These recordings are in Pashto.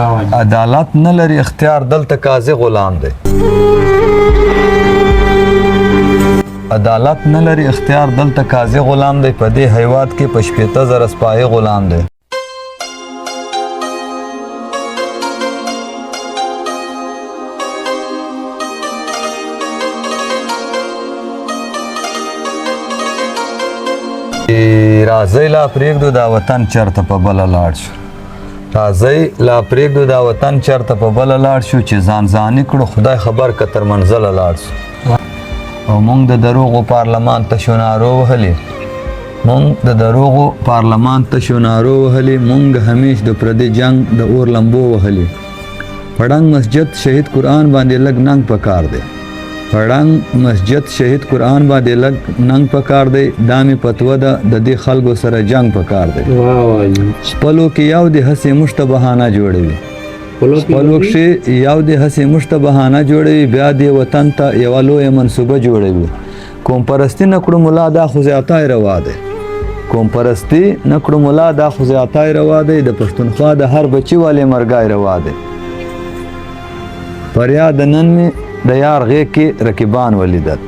عدالت نه لري اختیار دلته قاضي غلام دی. عدالت نه لري اختیار دلته قاضي غلام دی. په دې هیواد کې په 80,000 سپاهي غلام دی. راځئ لا پرېږدو دا وطن چېرته په بله لاړ شو. راځئ لا پرېږدو دا وطن چېرته په بله لاړ شو چې ځان ځاني کړو خدای خبر که تر منزله لاړ شو. او موږ د دروغو پارلمان تشو نارو وهلې موږ د دروغو پارلمان تشو نارو وهلې موږ همیش د پردي جنگ د اور لمبو وهلې. پړنګ مسجد شهید قرآن باندې لږ ننګ پکار دی. پړنګ مسجد شهید قرآن باندې لږ ننګ پکار دی. دا مې فتوه ده د دې خلکو سره جنگ پکار دی. خپلو کې یو د هسې موږ ته بهانه جوړوي. خپلو کښې یو د هسې موږ ته بهانه جوړوي بیا دې وطن ته یوه لویه منصوبه جوړوي. قوم پرستي نه کړو ملا دا خو زیاتی روا دی. قوم پرستي نه کړو ملا دا خو زیاتی روا دی. د پښتونخوا د هر بچي والې مرګی روا دی. فریاد نن مې د یار غیږ کې رقیبان ولیدل.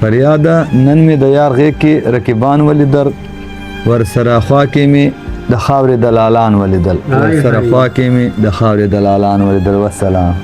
فریاده نن مې د یار غیږ کې رقیبان ولیدل. ورسره خوا کې مې د خاورې دلالان ولیدل. ورسره خوا کې مې د خاورې دلالان ولیدل. والسلام.